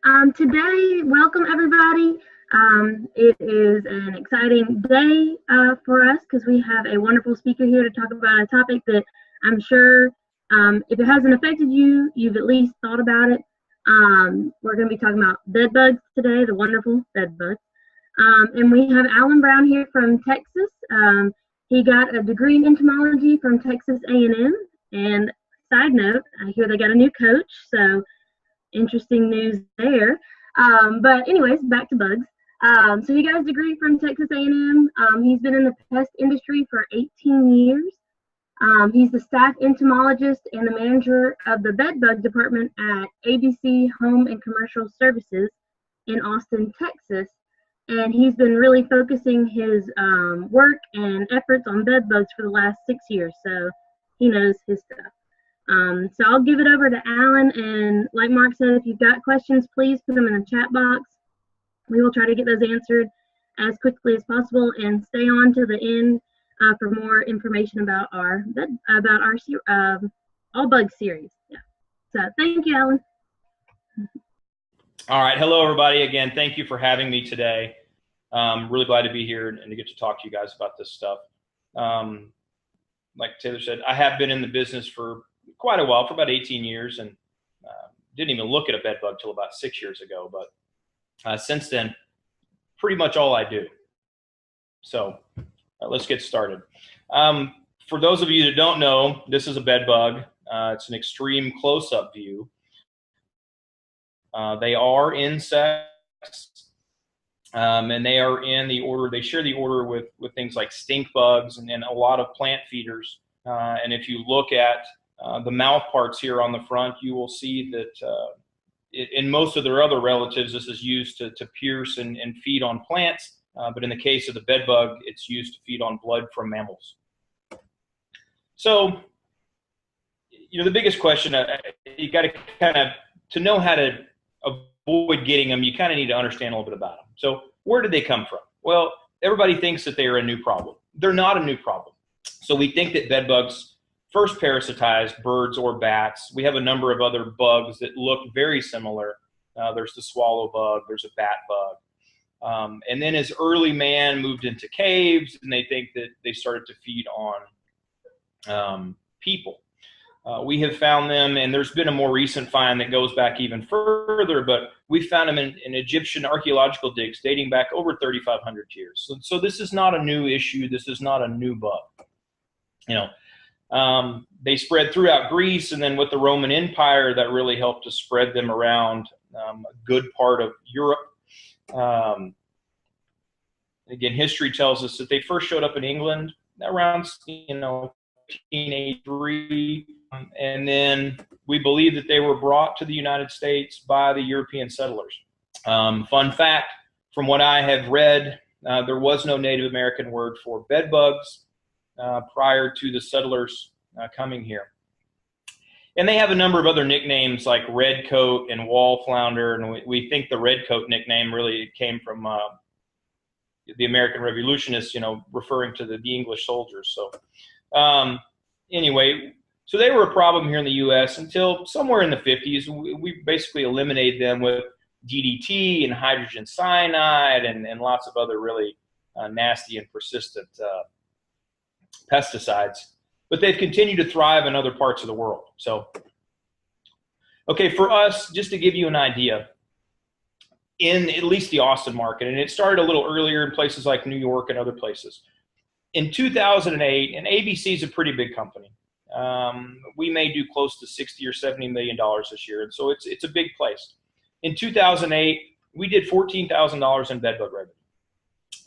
Today, welcome everybody. It is an exciting day for us because we have a wonderful speaker here to talk about a topic that I'm sure, if it hasn't affected you, you've at least thought about it. We're going to be talking about bed bugs today, the wonderful bed bugs. And we have Alan Brown here from Texas. He got a degree in entomology from Texas A&M. And side note, I hear they got a new coach, so interesting news there. But anyways, back to bugs. So he got his degree from Texas A&M. He's been in the pest industry for 18 years. He's the staff entomologist and the manager of the bed bug department at ABC Home and Commercial Services in Austin, Texas. And he's been really focusing his work and efforts on bed bugs for the last 6 years. So he knows his stuff. So I'll give it over to Alan, and like Mark said, if you've got questions, please put them in the chat box. We will try to get those answered as quickly as possible, and stay on to the end for more information about our all bug series. Yeah. So thank you, Alan. All right, hello everybody. Again, thank you for having me today. Really glad to be here and to get to talk to you guys about this stuff. Like Taylor said, I have been in the business for quite a while, for about 18 years, and didn't even look at a bed bug till about 6 years ago. But since then, pretty much all I do. So let's get started. For those of you that don't know, this is a bed bug. It's an extreme close-up view. They are insects, and they are in the order. They share the order with things like stink bugs and a lot of plant feeders. And if you look at the mouth parts here on the front, you will see that in most of their other relatives, this is used to pierce and feed on plants. But in the case of the bed bug, it's used to feed on blood from mammals. So, the biggest question, you got to kind of, to know how to avoid getting them, you kind of need to understand a little bit about them. So where did they come from? Well, everybody thinks that they are a new problem. They're not a new problem. So we think that bed bugs first parasitized birds or bats. We have a number of other bugs that look very similar. There's the swallow bug, there's a bat bug. And then as early man moved into caves, and they think that they started to feed on people. We have found them, and there's been a more recent find that goes back even further, but we found them in Egyptian archaeological digs dating back over 3,500 years. So this is not a new issue. This is not a new bug. They spread throughout Greece, and then with the Roman Empire, that really helped to spread them around a good part of Europe. Again, history tells us that they first showed up in England around 1883, and then we believe that they were brought to the United States by the European settlers. Fun fact, from what I have read, there was no Native American word for bed bugs prior to the settlers coming here. And they have a number of other nicknames like redcoat and wall flounder, and we think the redcoat nickname really came from the American revolutionists, referring to the English soldiers. So anyway, so they were a problem here in the U.S. until somewhere in the 50s. We basically eliminated them with DDT and hydrogen cyanide and lots of other really nasty and persistent pesticides. But they've continued to thrive in other parts of the world. So, okay, for us, just to give you an idea, in at least the Austin market, and it started a little earlier in places like New York and other places. In 2008, and ABC is a pretty big company. We may do close to $60 or $70 million this year, and so it's a big place. In 2008, we did $14,000 in bedbug revenue,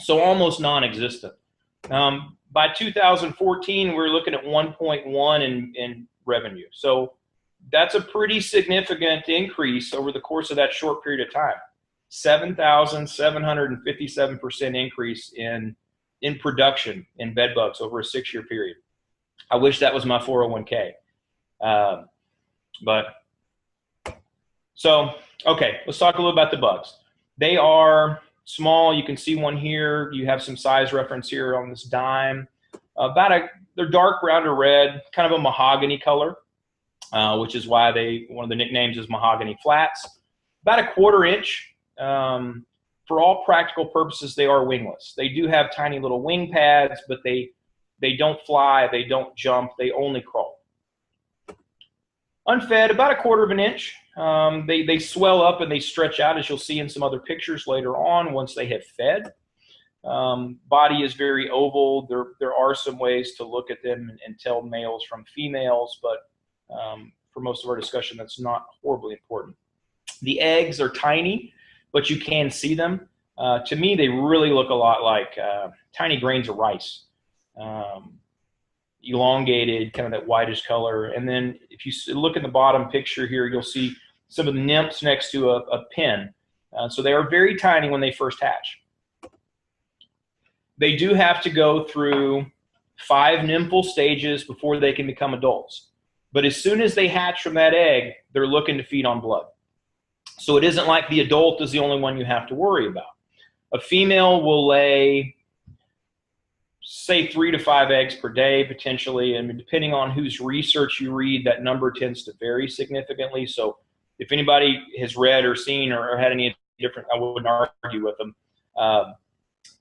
so almost non-existent. By 2014, we're looking at 1.1 in revenue. So that's a pretty significant increase over the course of that short period of time. 7,757% increase in production in bed bugs over a 6-year period. I wish that was my 401k. Okay, let's talk a little about the bugs. They are small. You can see one here. You have some size reference here on this dime. They're dark brown or red, kind of a mahogany color, which is why one of the nicknames is mahogany flats. about a 1/4 inch. For all practical purposes, they are wingless. They do have tiny little wing pads, but they don't fly, they don't jump, they only crawl. Unfed, about a 1/4 of an inch. They swell up and they stretch out, as you'll see in some other pictures later on once they have fed. Body is very oval. There are some ways to look at them and tell males from females, but for most of our discussion, that's not horribly important. The eggs are tiny, but you can see them. To me, they really look a lot like tiny grains of rice, elongated, kind of that whitish color. And then if you look at the bottom picture here, you'll see some of the nymphs next to a pin. So they are very tiny when they first hatch. They do have to go through 5 nymphal stages before they can become adults. But as soon as they hatch from that egg, they're looking to feed on blood. So it isn't like the adult is the only one you have to worry about. A female will lay, say, 3 to 5 eggs per day, potentially. And depending on whose research you read, that number tends to vary significantly. So if anybody has read or seen or had any different, I wouldn't argue with them.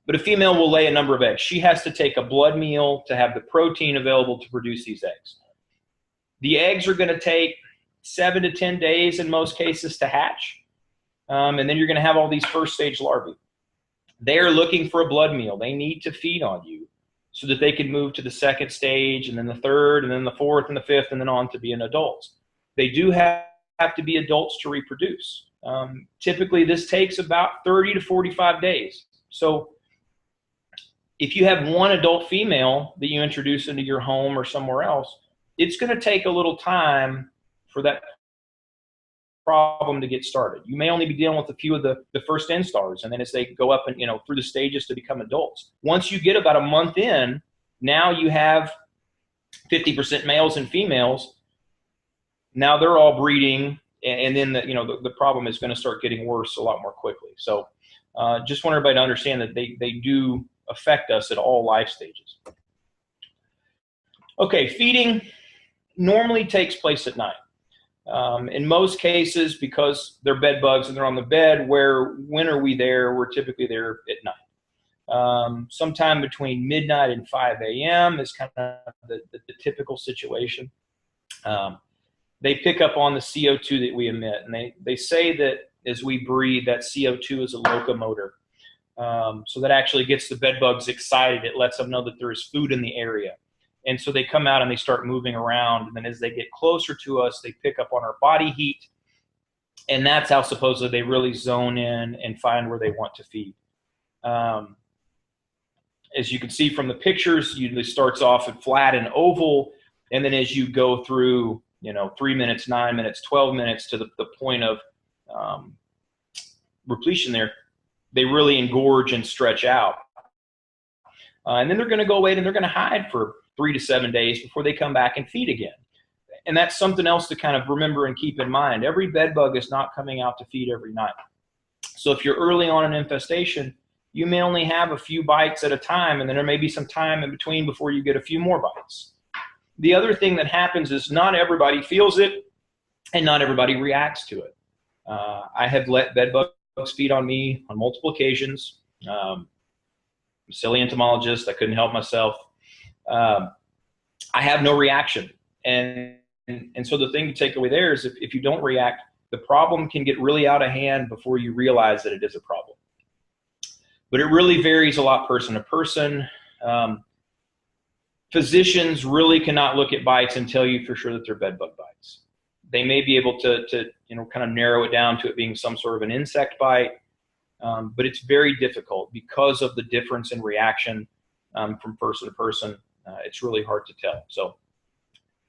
But a female will lay a number of eggs. She has to take a blood meal to have the protein available to produce these eggs. The eggs are going to take 7 to 10 days in most cases to hatch. And then you're going to have all these first stage larvae. They are looking for a blood meal. They need to feed on you so that they can move to the second stage, and then the third, and then the fourth, and the fifth, and then on to being adults. They do have to be adults to reproduce. Typically, this takes about 30 to 45 days. So if you have one adult female that you introduce into your home or somewhere else, it's going to take a little time for that problem to get started. You may only be dealing with a few of the first instars, and then as they go up and through the stages to become adults. Once you get about a month in, now you have 50% males and females. Now they're all breeding, and then the problem is going to start getting worse a lot more quickly. So just want everybody to understand that they do affect us at all life stages. Okay, feeding normally takes place at night. In most cases, because they're bed bugs and they're on the bed, when are we there? We're typically there at night. Sometime between midnight and 5 a.m. is kind of the typical situation. They pick up on the CO2 that we emit, and they say that as we breathe, that CO2 is a locomotor. So that actually gets the bed bugs excited. It lets them know that there is food in the area. And so they come out and they start moving around. And then as they get closer to us, they pick up on our body heat. And that's how supposedly they really zone in and find where they want to feed. As you can see from the pictures, usually starts off at flat and oval. And then as you go through, 3 minutes, 9 minutes, 12 minutes to the point of repletion there, they really engorge and stretch out. And then they're going to go away and they're going to hide for 3 to 7 days before they come back and feed again. And that's something else to kind of remember and keep in mind. Every bed bug is not coming out to feed every night. So if you're early on an infestation, you may only have a few bites at a time, and then there may be some time in between before you get a few more bites. The other thing that happens is not everybody feels it and not everybody reacts to it. I have let bed bugs feed on me on multiple occasions. I'm a silly entomologist. I couldn't help myself. I have no reaction. And so the thing to take away there is if you don't react, the problem can get really out of hand before you realize that it is a problem. But it really varies a lot person to person. Physicians really cannot look at bites and tell you for sure that they're bed bug bites. They may be able to kind of narrow it down to it being some sort of an insect bite, but it's very difficult because of the difference in reaction from person to person. It's really hard to tell. So,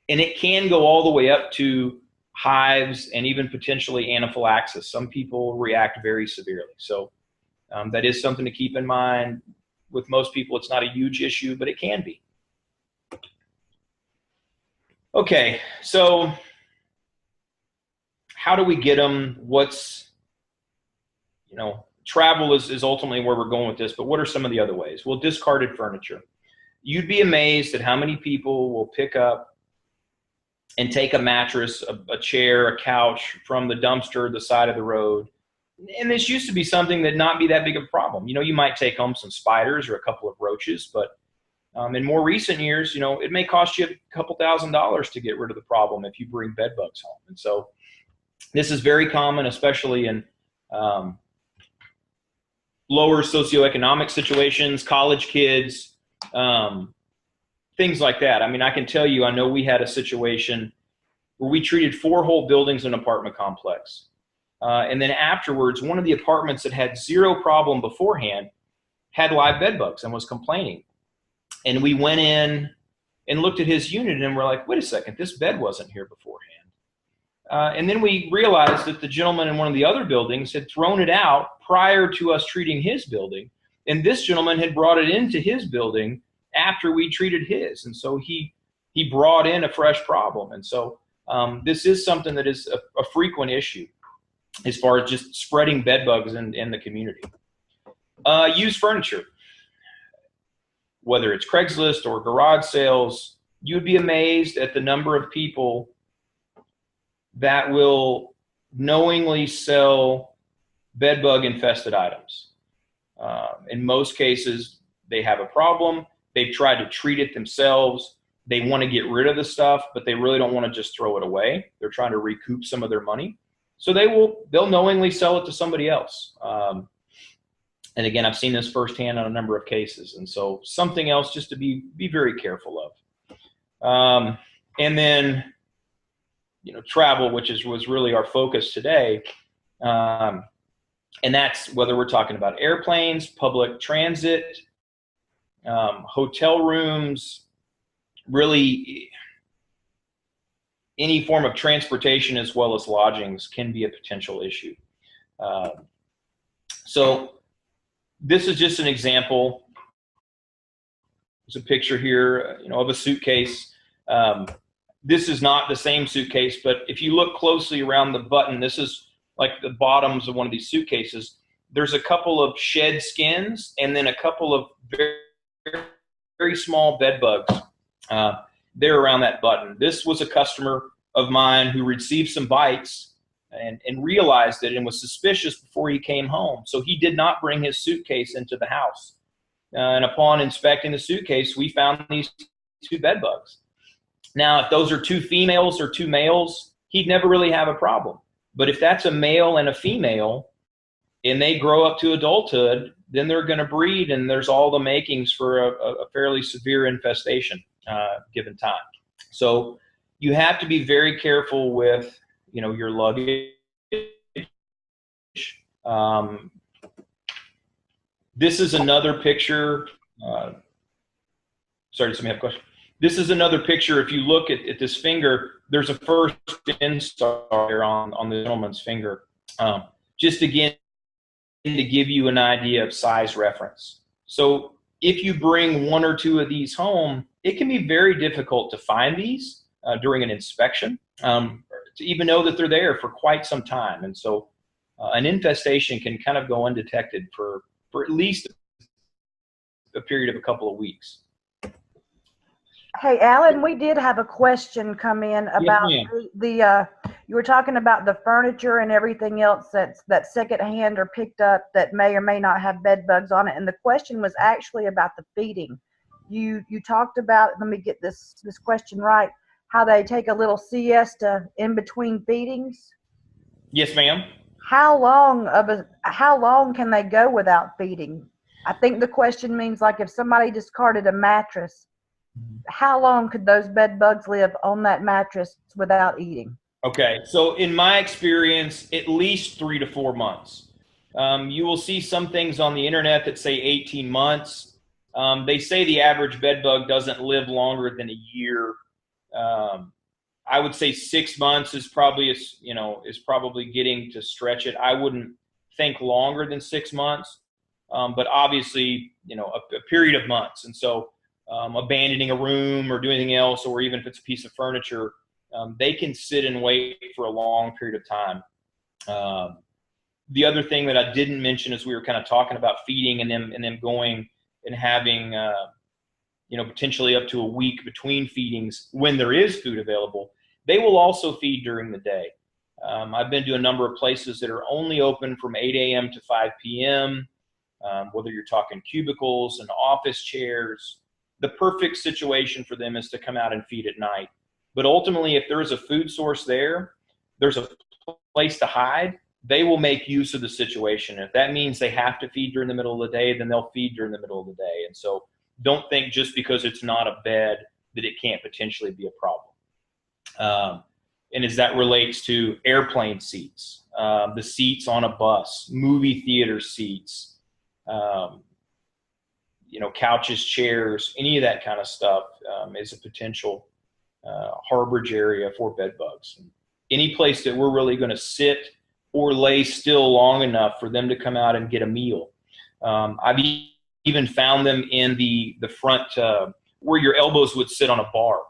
and it can go all the way up to hives and even potentially anaphylaxis. Some people react very severely. So that is something to keep in mind. With most people, it's not a huge issue, but it can be. Okay, so how do we get them? Travel is ultimately where we're going with this, but what are some of the other ways? Well, discarded furniture. You'd be amazed at how many people will pick up and take a mattress, a chair, a couch from the dumpster, the side of the road, And this used to be something that not be that big of a problem. You know, you might take home some spiders or a couple of roaches, but in more recent years, you know, it may cost you a couple $1,000s to get rid of the problem if you bring bed bugs home. And so this is very common, especially in lower socioeconomic situations, college kids, things like that. I mean, I can tell you, I know we had a situation where we treated 4 whole buildings in an apartment complex. And then afterwards, one of the apartments that had zero problem beforehand had live bed bugs and was complaining. And we went in and looked at his unit and we're like, wait a second, this bed wasn't here beforehand. And then we realized that the gentleman in one of the other buildings had thrown it out prior to us treating his building. And this gentleman had brought it into his building after we treated his. And so he brought in a fresh problem. And so this is something that is a frequent issue as far as just spreading bed bugs in the community. Used furniture, whether it's Craigslist or garage sales, you'd be amazed at the number of people that will knowingly sell bed bug infested items. In most cases, they have a problem. They've tried to treat it themselves. They want to get rid of the stuff, but they really don't want to just throw it away. They're trying to recoup some of their money. So they'll knowingly sell it to somebody else. And again, I've seen this firsthand on a number of cases. And so something else just to be very careful of. And then, you know, travel, which was really our focus today. And that's whether we're talking about airplanes, public transit, hotel rooms, really any form of transportation as well as lodgings can be a potential issue. So this is just an example. There's a picture here, you know, of a suitcase. This is not the same suitcase, but if you look closely around the button, this is like the bottoms of one of these suitcases. There's a couple of shed skins and then a couple of very, very small bed bugs. They're around that button. This was a customer of mine who received some bites and realized it and was suspicious before he came home. So he did not bring his suitcase into the house. And upon inspecting the suitcase, we found these 2 bed bugs. Now, if those are 2 females or 2 males, he'd never really have a problem. But if that's a male and a female and they grow up to adulthood, then they're going to breed, and there's all the makings for a fairly severe infestation given time. So you have to be very careful with, you know, your luggage. This is another picture. Sorry, does somebody have a question? This is another picture. If you look at this finger, there's a first instar here on the gentleman's finger. Just again, to give you an idea of size reference. So if you bring 1 or 2 of these home, it can be very difficult to find these during an inspection, to even know that they're there for quite some time. And so an infestation can kind of go undetected for at least a period of a couple of weeks. Hey, Alan, we did have a question come in about you were talking about the furniture and everything else that's secondhand or picked up that may or may not have bed bugs on it. And the question was actually about the feeding. You talked about, let me get this question right, how they take a little siesta in between feedings. Yes, ma'am. How long can they go without feeding? I think the question means like if somebody discarded a mattress, how long could those bed bugs live on that mattress without eating? Okay, so in my experience, at least 3 to 4 months. You will see some things on the internet that say 18 months. They say the average bed bug doesn't live longer than a year. I would say 6 months is probably getting to stretch it. I wouldn't think longer than 6 months, but obviously, you know, a period of months. And so abandoning a room or doing anything else, or even if it's a piece of furniture, they can sit and wait for a long period of time. The other thing that I didn't mention is we were kind of talking about feeding and them going and having, potentially up to a week between feedings when there is food available. They will also feed during the day. I've been to a number of places that are only open from 8 a.m. to 5 p.m., whether you're talking cubicles and office chairs. The perfect situation for them is to come out and feed at night. But ultimately, if there is a food source there, there's a place to hide, they will make use of the situation. If that means they have to feed during the middle of the day, then they'll feed during the middle of the day. And so don't think just because it's not a bed that it can't potentially be a problem. And as that relates to airplane seats, the seats on a bus, movie theater seats, couches, chairs, any of that kind of stuff is a potential harborage area for bed bugs. Any place that we're really going to sit or lay still long enough for them to come out and get a meal. I've even found them in the front where your elbows would sit on a bar,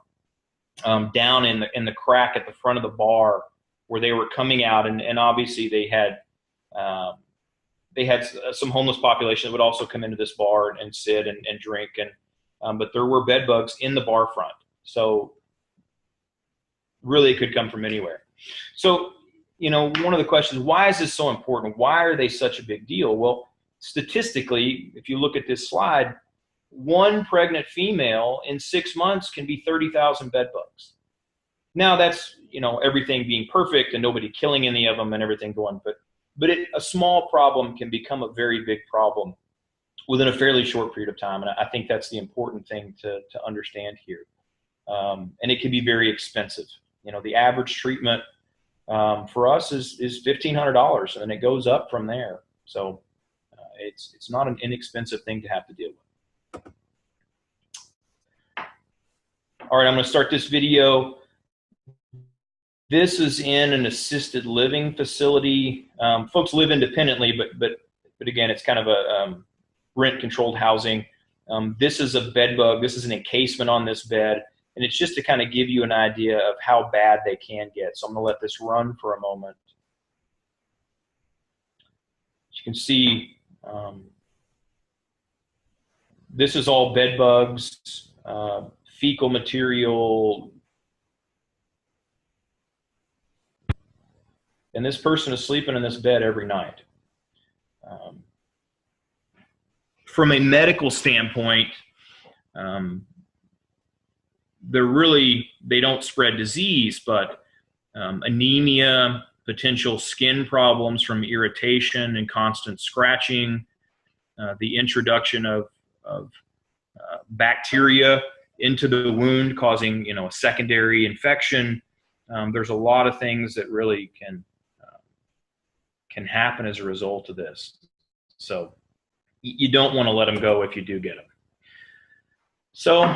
down in the crack at the front of the bar where they were coming out, and obviously they had some homeless population that would also come into this bar and sit and drink, but there were bed bugs in the bar front. So really it could come from anywhere. So, one of the questions, why is this so important? Why are they such a big deal? Well, statistically, if you look at this slide, one pregnant female in 6 months can be 30,000 bed bugs. Now that's, everything being perfect and nobody killing any of them and everything going, but a small problem can become a very big problem within a fairly short period of time. And I think that's the important thing to understand here. And it can be very expensive. The average treatment for us is $1,500, and then it goes up from there. So it's not an inexpensive thing to have to deal with. All right, I'm going to start this video. This is in an assisted living facility. Folks live independently, but again, it's kind of a rent-controlled housing. This is a bed bug. This is an encasement on this bed. And it's just to kind of give you an idea of how bad they can get. So I'm going to let this run for a moment. As you can see, this is all bed bugs, fecal material. And this person is sleeping in this bed every night. From a medical standpoint, they don't spread disease, but anemia, potential skin problems from irritation and constant scratching, the introduction of bacteria into the wound causing a secondary infection. There's a lot of things that really can happen as a result of this. So you don't want to let them go if you do get them. So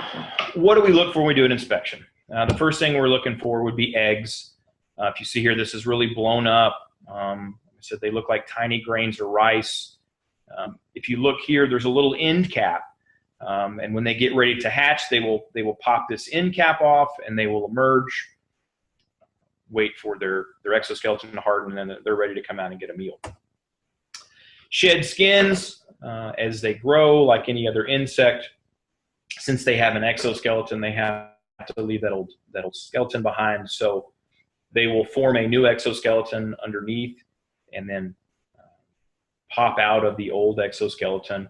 what do we look for when we do an inspection? The first thing we're looking for would be eggs. If you see here, this is really blown up. I said they look like tiny grains of rice. If you look here, there's a little end cap. And when they get ready to hatch, they will pop this end cap off and they will emerge, wait for their exoskeleton to harden, and then they're ready to come out and get a meal. Shed skins as they grow, like any other insect. Since they have an exoskeleton, they have to leave that old skeleton behind. So they will form a new exoskeleton underneath and then pop out of the old exoskeleton.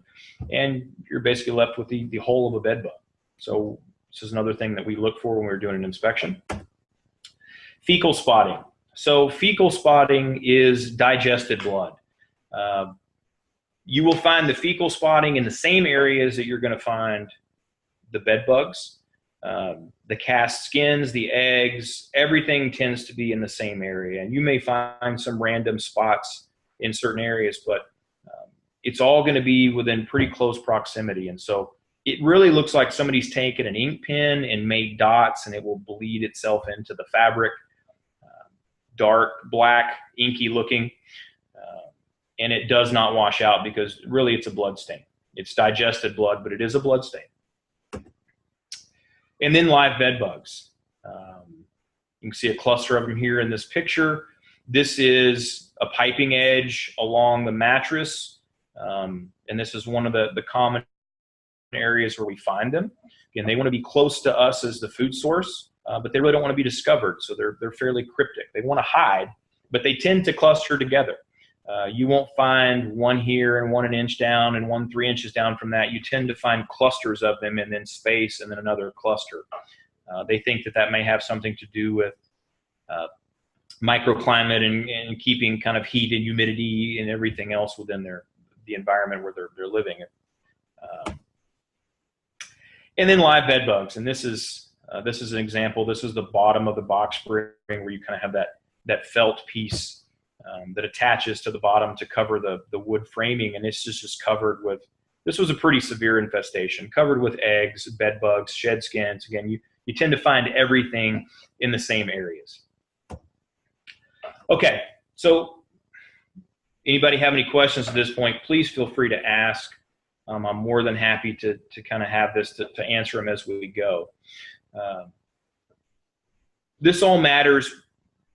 And you're basically left with the whole of a bed bug. So this is another thing that we look for when we're doing an inspection. Fecal spotting. So fecal spotting is digested blood. You will find the fecal spotting in the same areas that you're going to find the bed bugs, the cast skins, the eggs, everything tends to be in the same area. And you may find some random spots in certain areas, but it's all going to be within pretty close proximity. And so it really looks like somebody's taken an ink pen and made dots, and it will bleed itself into the fabric, dark, black, inky looking, and it does not wash out because really it's a blood stain. It's digested blood, but it is a blood stain. And then live bed bugs. You can see a cluster of them here in this picture. This is a piping edge along the mattress, and this is one of the common areas where we find them. Again, they want to be close to us as the food source, but they really don't want to be discovered, so they're fairly cryptic. They want to hide, but they tend to cluster together. You won't find one here and one an inch down and one 3 inches down from that. You tend to find clusters of them, and then space and then another cluster. They think that that may have something to do with microclimate and keeping kind of heat and humidity and everything else within the environment where they're living. And then live bed bugs, and this is an example. This is the bottom of the box spring where you kind of have that felt piece that attaches to the bottom to cover the wood framing, and it's just covered with. This was a pretty severe infestation, covered with eggs, bed bugs, shed skins. Again, you tend to find everything in the same areas. Okay, so anybody have any questions at this point, please feel free to ask. I'm more than happy to kind of have this to answer them as we go. This all matters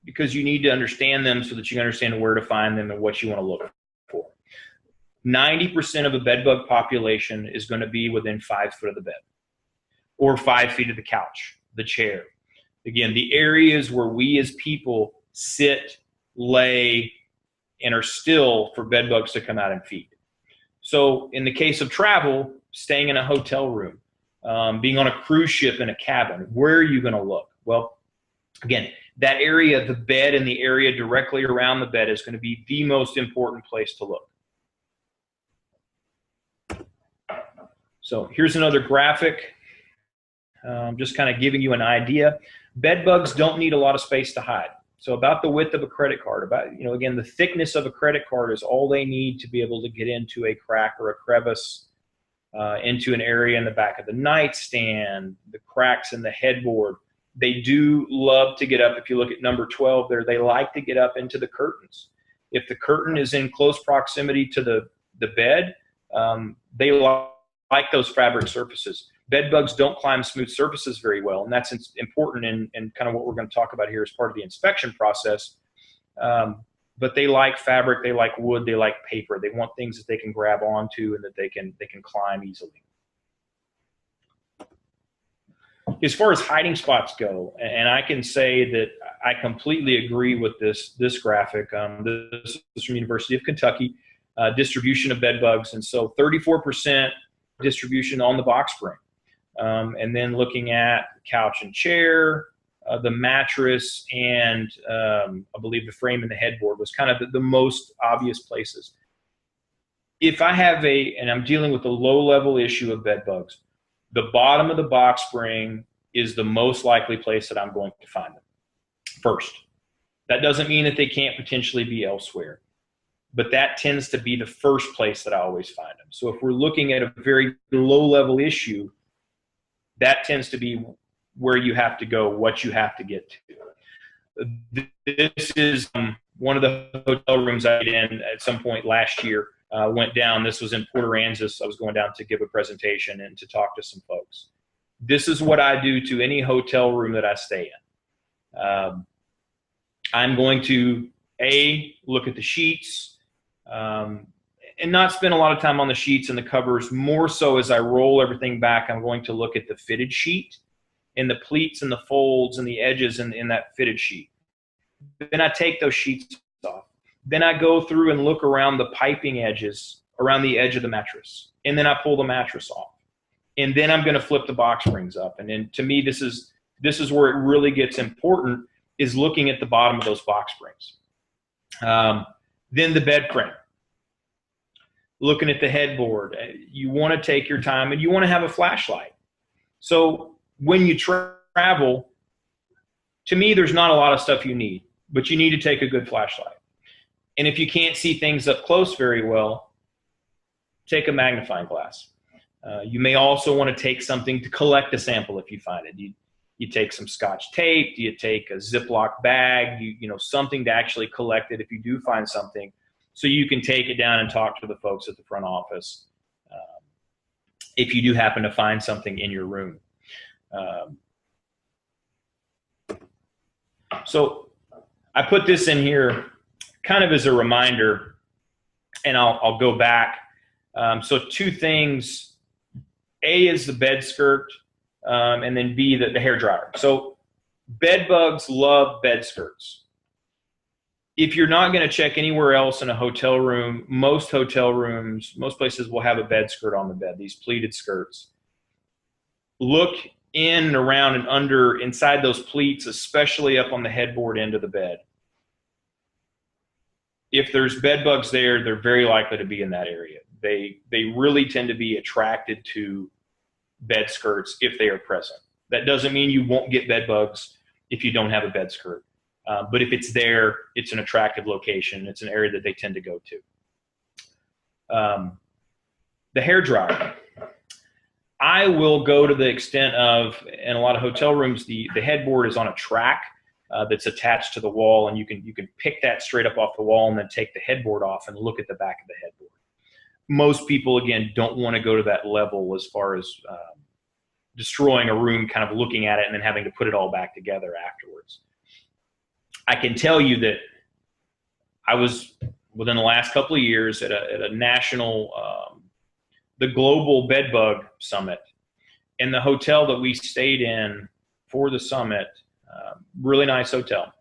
because you need to understand them so that you understand where to find them and what you want to look for. 90% of a bed bug population is going to be within 5 foot of the bed or 5 feet of the couch, the chair. Again, the areas where we as people sit, lay, and are still for bed bugs to come out and feed. So in the case of travel, staying in a hotel room, being on a cruise ship in a cabin, where are you going to look? Well, again, that area, the bed and the area directly around the bed is going to be the most important place to look. So here's another graphic, just kind of giving you an idea. Bed bugs don't need a lot of space to hide. So about the width of a credit card, again, the thickness of a credit card is all they need to be able to get into a crack or a crevice, into an area in the back of the nightstand, the cracks in the headboard. They do love to get up. If you look at number 12 there, they like to get up into the curtains. If the curtain is in close proximity to the bed, they like those fabric surfaces. Bed bugs don't climb smooth surfaces very well, and that's important in kind of what we're going to talk about here as part of the inspection process. But they like fabric, they like wood, they like paper. They want things that they can grab onto and that they can climb easily. As far as hiding spots go, and I can say that I completely agree with this graphic. This is from University of Kentucky, distribution of bed bugs, and so 34% distribution on the box spring. And then looking at couch and chair, the mattress, and I believe the frame and the headboard was kind of the most obvious places. If I have and I'm dealing with a low-level issue of bed bugs, the bottom of the box spring is the most likely place that I'm going to find them first. That doesn't mean that they can't potentially be elsewhere, but that tends to be the first place that I always find them. So if we're looking at a very low-level issue, that tends to be where you have to go, what you have to get to. This is one of the hotel rooms I did in at some point last year. Went down. This was in Port Aransas. I was going down to give a presentation and to talk to some folks. This is what I do to any hotel room that I stay in. I'm going to, look at the sheets, and not spend a lot of time on the sheets and the covers. More so as I roll everything back, I'm going to look at the fitted sheet and the pleats and the folds and the edges in that fitted sheet. Then I take those sheets off. Then I go through and look around the piping edges, around the edge of the mattress. And then I pull the mattress off. And then I'm going to flip the box springs up. And then to me, this is where it really gets important, is looking at the bottom of those box springs. Then the bed frame. Looking at the headboard. You want to take your time, and you want to have a flashlight. So when you travel, to me, there's not a lot of stuff you need, but you need to take a good flashlight. And if you can't see things up close very well, take a magnifying glass. You may also want to take something to collect a sample if you find it. You take some Scotch tape, you take a Ziploc bag, something to actually collect it if you do find something, so you can take it down and talk to the folks at the front office if you do happen to find something in your room. So I put this in here kind of as a reminder, and I'll go back. So two things. A is the bed skirt, and then B, the hair dryer. So bed bugs love bed skirts. if you're not going to check anywhere else in a hotel room, most hotel rooms, most places will have a bed skirt on the bed, these pleated skirts. Look in and around and under inside those pleats, especially up on the headboard end of the bed. If there's bed bugs there, they're very likely to be in that area. They really tend to be attracted to bed skirts if they are present. That doesn't mean you won't get bed bugs if you don't have a bed skirt. But if it's there, it's an attractive location. It's an area that they tend to go to. The hair dryer. I will go to the extent of, in a lot of hotel rooms, the headboard is on a track that's attached to the wall, and you can pick that straight up off the wall and then take the headboard off and look at the back of the headboard. Most people, again, don't want to go to that level as far as destroying a room, kind of looking at it and then having to put it all back together afterwards. I can tell you that I was, within the last couple of years, at a national, the Global Bedbug Summit. In the hotel that we stayed in for the summit, really nice hotel.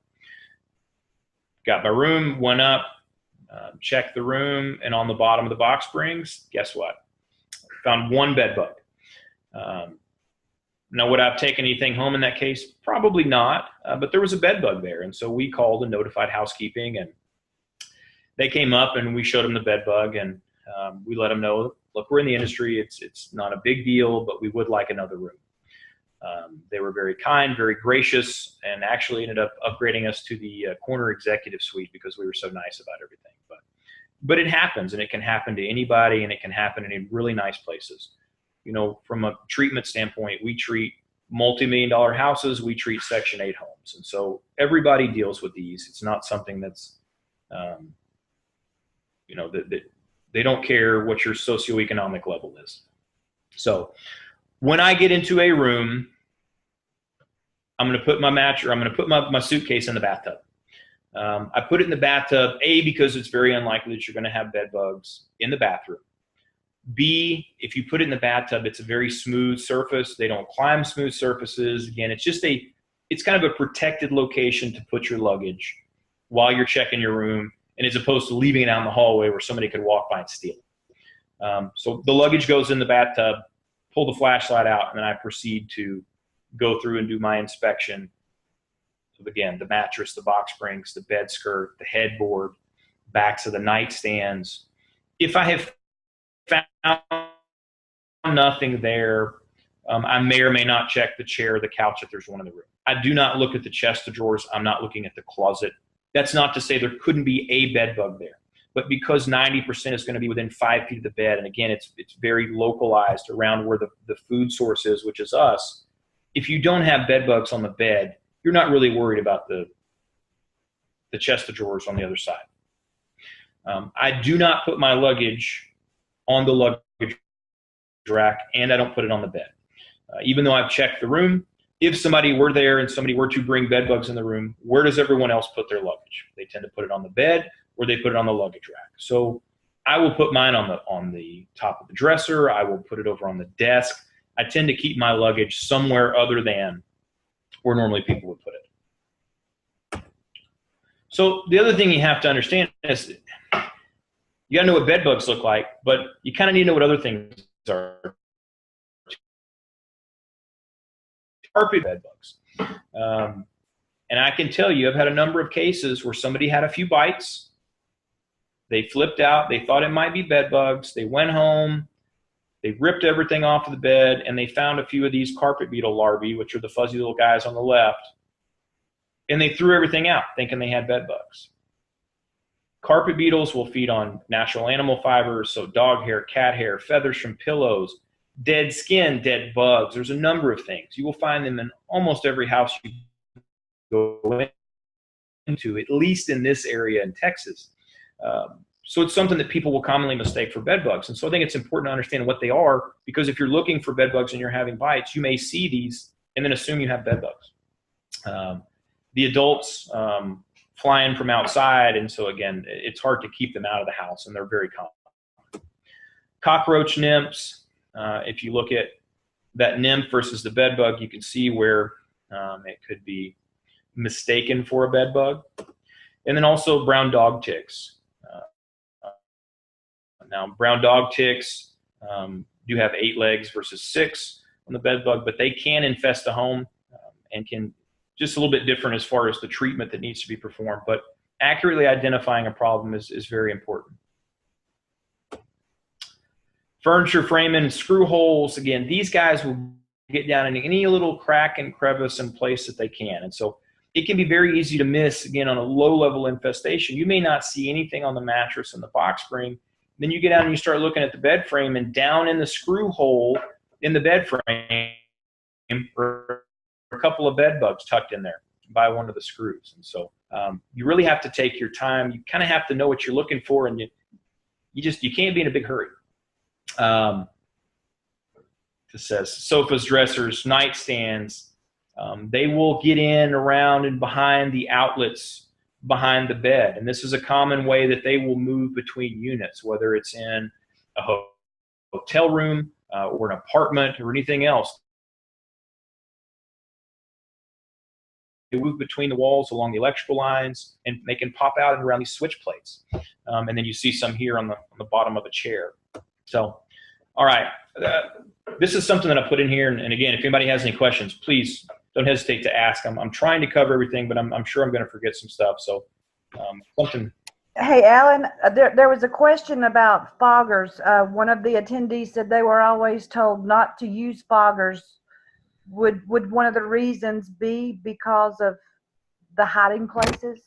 Got my room, went up, checked the room, and on the bottom of the box springs, guess what? Found one bed bug. Now, would I have taken anything home in that case? Probably not, but there was a bed bug there. And so we called and notified housekeeping, and they came up and we showed them the bed bug, and we let them know, look, we're in the industry. It's not a big deal, but we would like another room. They were very kind, very gracious, and actually ended up upgrading us to the corner executive suite because we were so nice about everything. But it happens, and it can happen to anybody, and it can happen in really nice places. You know, from a treatment standpoint, we treat multi-million-dollar houses, we treat Section 8 homes. And so everybody deals with these. It's not something that's, you know, that they don't care what your socioeconomic level is. So when I get into a room, I'm going to put my mattress, or I'm going to put my suitcase in the bathtub. I put it in the bathtub, A, because it's very unlikely that you're going to have bed bugs in the bathroom. B, if you put it in the bathtub, it's a very smooth surface. They don't climb smooth surfaces. Again, it's kind of a protected location to put your luggage while you're checking your room, and as opposed to leaving it out in the hallway where somebody could walk by and steal it. So the luggage goes in the bathtub, pull the flashlight out, and then I proceed to go through and do my inspection. So again, the mattress, the box springs, the bed skirt, the headboard, backs of the nightstands. If I have found nothing there, I may or may not check the chair, the couch, if there's one in the room. I do not look at the chest of drawers. I'm not looking at the closet. That's not to say there couldn't be a bed bug there. But because 90% is going to be within 5 feet of the bed, and again, it's very localized around where the food source is, which is us. If you don't have bed bugs on the bed, you're not really worried about the chest of drawers on the other side. I do not put my luggage on the luggage rack, and I don't put it on the bed. Even though I've checked the room, if somebody were there and somebody were to bring bed bugs in the room, where does everyone else put their luggage? They tend to put it on the bed, or they put it on the luggage rack. So I will put mine on the top of the dresser. I will put it over on the desk. I tend to keep my luggage somewhere other than where normally people would put it. So the other thing you have to understand is you got to know what bed bugs look like, but you kind of need to know what other things are. Carpet bed bugs. And I can tell you, I've had a number of cases where somebody had a few bites. They flipped out. They thought it might be bed bugs. They went home. They ripped everything off of the bed, and they found a few of these carpet beetle larvae, which are the fuzzy little guys on the left, and they threw everything out thinking they had bed bugs. Carpet beetles will feed on natural animal fibers, so dog hair, cat hair, feathers from pillows, dead skin, dead bugs. There's a number of things. You will find them in almost every house you go into, at least in this area in Texas. So it's something that people will commonly mistake for bed bugs. And so I think it's important to understand what they are, because if you're looking for bed bugs and you're having bites, you may see these and then assume you have bed bugs. The adults fly in from outside, and so again, it's hard to keep them out of the house, and they're very common. Cockroach nymphs, if you look at that nymph versus the bed bug, you can see where it could be mistaken for a bed bug. And then also brown dog ticks. Now, brown dog ticks do have 8 legs versus 6 on the bed bug, but they can infest a home and can just a little bit different as far as the treatment that needs to be performed. But accurately identifying a problem is very important. Furniture framing, screw holes. Again, these guys will get down into any little crack and crevice and place that they can. And so it can be very easy to miss, again, on a low-level infestation. You may not see anything on the mattress and the box spring. Then you get down and you start looking at the bed frame, and down in the screw hole in the bed frame are a couple of bed bugs tucked in there by one of the screws. And so you really have to take your time. You kind of have to know what you're looking for, and you can't be in a big hurry. It says sofas, dressers, nightstands. They will get in, around, and behind the outlets behind the bed. And this is a common way that they will move between units, whether it's in a hotel room or an apartment or anything else. They move between the walls along the electrical lines, and they can pop out and around these switch plates. And then you see some here on the bottom of a chair. So, all right. This is something that I put in here. And again, if anybody has any questions, please don't hesitate to ask. I'm trying to cover everything, but I'm sure I'm going to forget some stuff. So something. Hey, Alan, there was a question about foggers. One of the attendees said they were always told not to use foggers. Would one of the reasons be because of the hiding places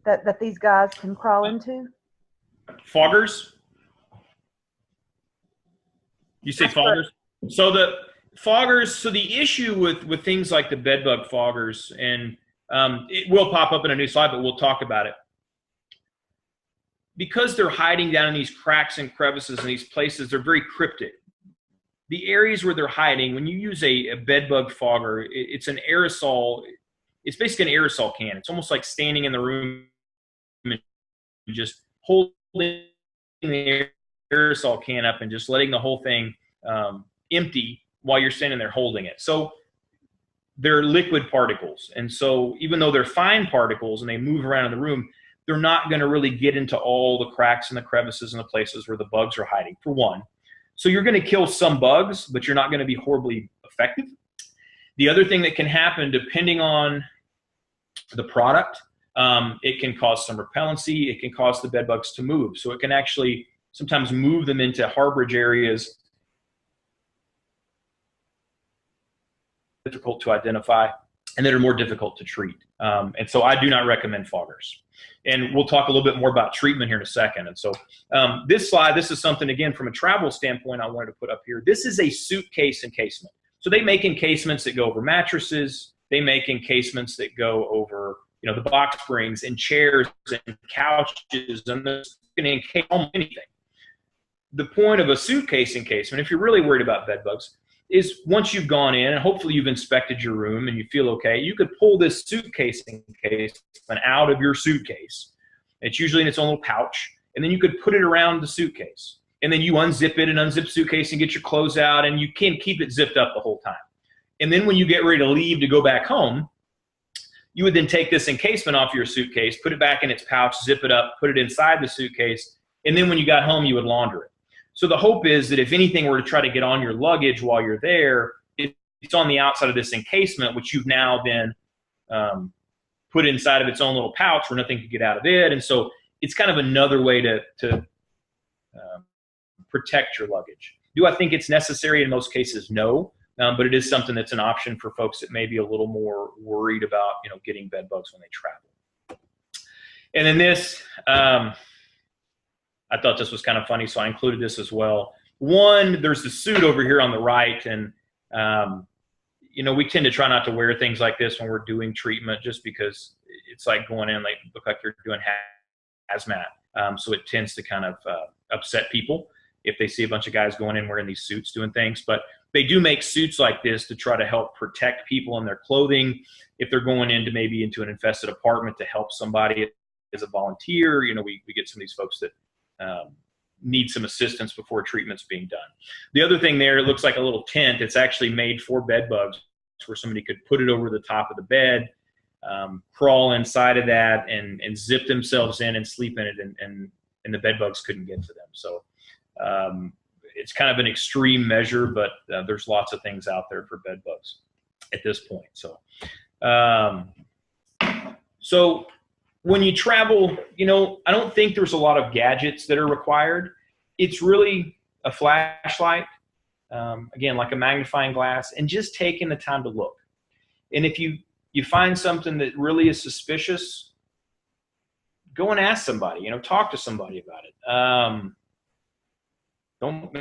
that these guys can crawl into? Foggers? You say foggers? So the foggers, so the issue with things like the bed bug foggers, and it will pop up in a new slide, but we'll talk about it. Because they're hiding down in these cracks and crevices and these places, they're very cryptic. The areas where they're hiding, when you use a bed bug fogger, it's an aerosol. It's basically an aerosol can. It's almost like standing in the room and just holding the aerosol can up and just letting the whole thing empty while you're standing there holding it. So they're liquid particles. And so even though they're fine particles and they move around in the room, they're not going to really get into all the cracks and the crevices and the places where the bugs are hiding, for one. So you're going to kill some bugs, but you're not going to be horribly effective. The other thing that can happen, depending on the product, it can cause some repellency. It can cause the bed bugs to move. So it can actually sometimes move them into harborage areas difficult to identify and that are more difficult to treat. And so I do not recommend foggers. And we'll talk a little bit more about treatment here in a second. And so this slide, this is something, again, from a travel standpoint, I wanted to put up here. This is a suitcase encasement. So they make encasements that go over mattresses. They make encasements that go over, the box springs and chairs and couches, and this can encase almost anything. The point of a suitcase encasement, if you're really worried about bed bugs, is once you've gone in and hopefully you've inspected your room and you feel okay, you could pull this suitcase encasement out of your suitcase. It's usually in its own little pouch, and then you could put it around the suitcase. And then you unzip it and unzip the suitcase and get your clothes out, and you can keep it zipped up the whole time. And then when you get ready to leave to go back home, you would then take this encasement off your suitcase, put it back in its pouch, zip it up, put it inside the suitcase, and then when you got home, you would launder it. So the hope is that if anything were to try to get on your luggage while you're there, it's on the outside of this encasement, which you've now then put inside of its own little pouch where nothing could get out of it. And so it's kind of another way to protect your luggage. Do I think it's necessary in most cases? No, but it is something that's an option for folks that may be a little more worried about, getting bed bugs when they travel. And then this, I thought this was kind of funny, so I included this as well. One, there's the suit over here on the right, and we tend to try not to wear things like this when we're doing treatment, just because it's like going in, like look like you're doing hazmat. So it tends to kind of upset people if they see a bunch of guys going in wearing these suits doing things. But they do make suits like this to try to help protect people in their clothing if they're going into an infested apartment to help somebody as a volunteer. We get some of these folks that need some assistance before treatment's being done. The other thing there, it looks like a little tent. It's actually made for bed bugs, where somebody could put it over the top of the bed crawl inside of that and zip themselves in and sleep in it, and the bed bugs couldn't get to them. So it's kind of an extreme measure, but there's lots of things out there for bed bugs at this point. So when you travel, I don't think there's a lot of gadgets that are required. It's really a flashlight, again, like a magnifying glass, and just taking the time to look. And if you find something that really is suspicious, go and ask somebody, talk to somebody about it. Don't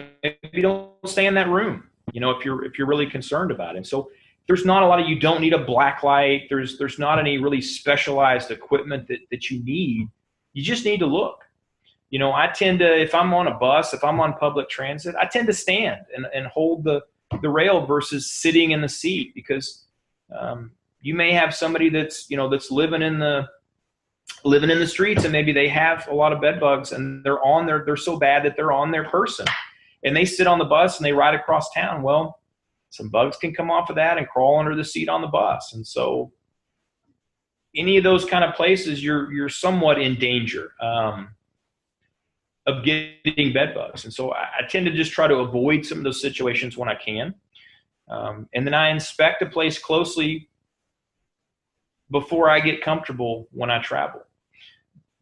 stay in that room, if you're really concerned about it. And so there's not a lot of, you don't need a black light. There's not any really specialized equipment that you need. You just need to look. I tend to, if I'm on a bus, if I'm on public transit, I tend to stand and hold the rail versus sitting in the seat, because you may have somebody that's living in the streets, and maybe they have a lot of bed bugs, and they're so bad that they're on their person, and they sit on the bus and they ride across town. Well, some bugs can come off of that and crawl under the seat on the bus. And so any of those kind of places, you're somewhat in danger of getting bed bugs. And so I tend to just try to avoid some of those situations when I can. And then I inspect a place closely before I get comfortable when I travel.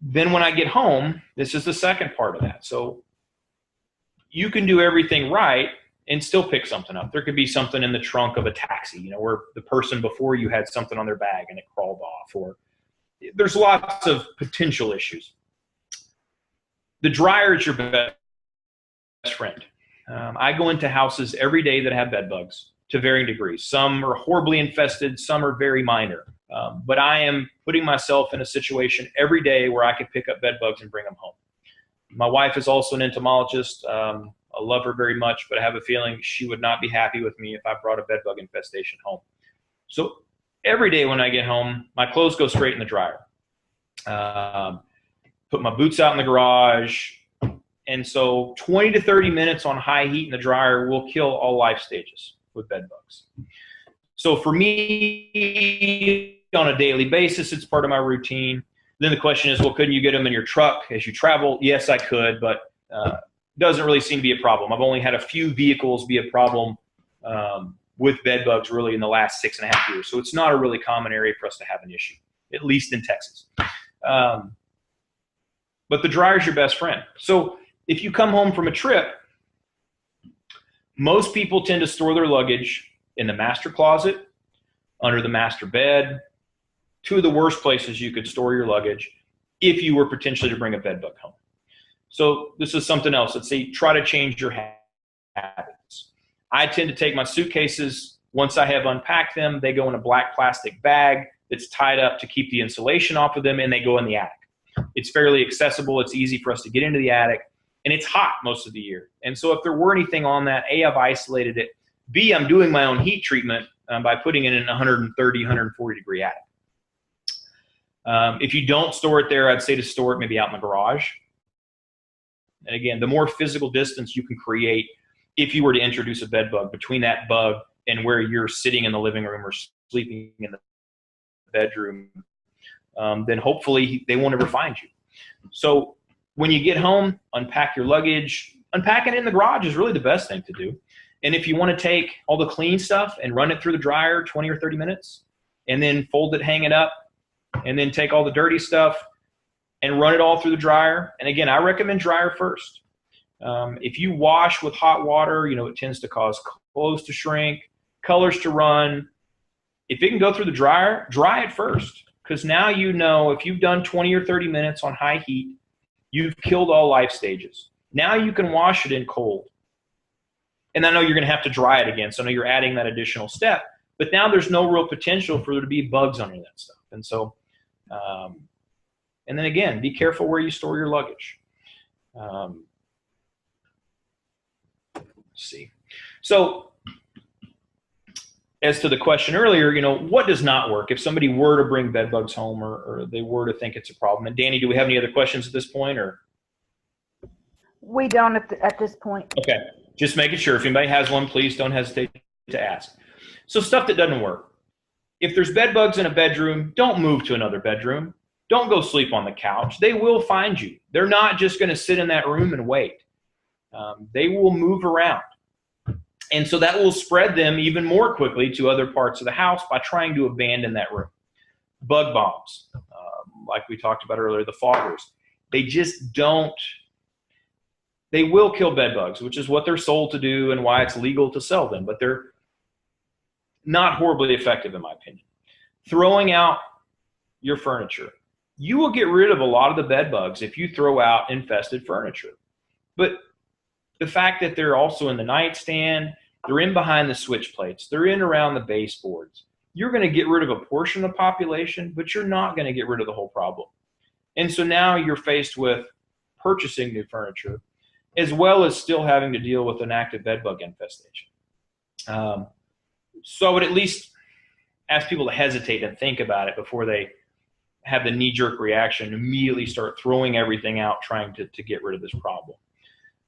Then when I get home, this is the second part of that. So you can do everything right and still pick something up. There could be something in the trunk of a taxi, where the person before you had something on their bag and it crawled off, or there's lots of potential issues. The dryer is your best friend. I go into houses every day that have bed bugs to varying degrees. Some are horribly infested, some are very minor. But I am putting myself in a situation every day where I could pick up bed bugs and bring them home. My wife is also an entomologist. I love her very much, but I have a feeling she would not be happy with me if I brought a bed bug infestation home. So every day when I get home, my clothes go straight in the dryer. Put my boots out in the garage. And so 20 to 30 minutes on high heat in the dryer will kill all life stages with bed bugs. So for me, on a daily basis, it's part of my routine. Then the question is, well, couldn't you get them in your truck as you travel? Yes, I could, but doesn't really seem to be a problem. I've only had a few vehicles be a problem with bed bugs really in the last 6.5 years. So it's not a really common area for us to have an issue, at least in Texas. But the dryer is your best friend. So if you come home from a trip, most people tend to store their luggage in the master closet, under the master bed, two of the worst places you could store your luggage if you were potentially to bring a bed bug home. So this is something else. Let's say try to change your habits. I tend to take my suitcases, once I have unpacked them, they go in a black plastic bag that's tied up to keep the insulation off of them, and they go in the attic. It's fairly accessible. It's easy for us to get into the attic, and it's hot most of the year. And so if there were anything on that, A, I've isolated it. B, I'm doing my own heat treatment by putting it in a 130, 140 degree attic. If you don't store it there, I'd say to store it maybe out in the garage. And again, the more physical distance you can create if you were to introduce a bed bug between that bug and where you're sitting in the living room or sleeping in the bedroom, then hopefully they won't ever find you. So when you get home, unpack your luggage. Unpacking it in the garage is really the best thing to do. And if you want to take all the clean stuff and run it through the dryer 20 or 30 minutes, and then fold it, hang it up, and then take all the dirty stuff and run it all through the dryer. And again, I recommend dryer first. If you wash with hot water, it tends to cause clothes to shrink, colors to run. If it can go through the dryer, dry it first. Because now if you've done 20 or 30 minutes on high heat, you've killed all life stages. Now you can wash it in cold. And I know you're going to have to dry it again, so I know you're adding that additional step. But now there's no real potential for there to be bugs under that stuff. And so, and then again, be careful where you store your luggage. Let's see. So as to the question earlier, what does not work if somebody were to bring bed bugs home or they were to think it's a problem? And Danny, do we have any other questions at this point, or? We don't at this point. Okay. Just making sure. If anybody has one, please don't hesitate to ask. So stuff that doesn't work. if there's bed bugs in a bedroom, don't move to another bedroom. Don't go sleep on the couch. They will find you. They're not just going to sit in that room and wait. They will move around. And so that will spread them even more quickly to other parts of the house by trying to abandon that room. Bug bombs, like we talked about earlier, the foggers, they just don't, they will kill bed bugs, which is what they're sold to do and why it's legal to sell them, but they're not horribly effective in my opinion. Throwing out your furniture. You will get rid of a lot of the bed bugs if you throw out infested furniture. But the fact that they're also in the nightstand, they're in behind the switch plates, they're in around the baseboards, you're going to get rid of a portion of the population, but you're not going to get rid of the whole problem. And so now you're faced with purchasing new furniture, as well as still having to deal with an active bed bug infestation. So I would at least ask people to hesitate and think about it before they have the knee-jerk reaction and immediately start throwing everything out trying to get rid of this problem.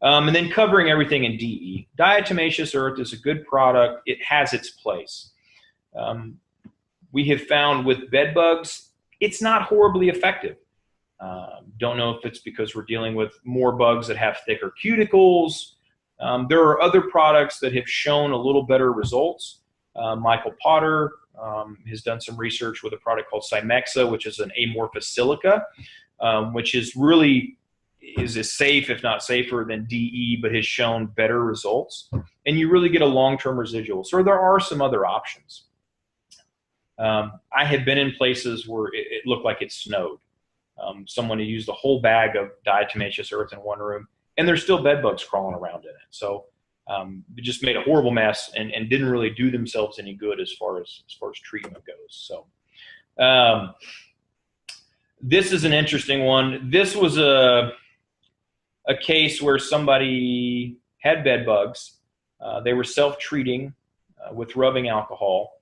And then covering everything in DE. Diatomaceous earth is a good product. It has its place. We have found with bed bugs, it's not horribly effective. Don't know if it's because we're dealing with more bugs that have thicker cuticles. There are other products that have shown a little better results. Michael Potter has done some research with a product called Cymexa, which is an amorphous silica, which is really is as safe, if not safer, than DE, but has shown better results. And you really get a long-term residual. So there are some other options. I have been in places where it looked like it snowed. Someone had used a whole bag of diatomaceous earth in one room, and there's still bed bugs crawling around in it. So it just made a horrible mess and didn't really do themselves any good as far as treatment goes. So this is an interesting one. This was a case where somebody had bed bugs. They were self-treating with rubbing alcohol.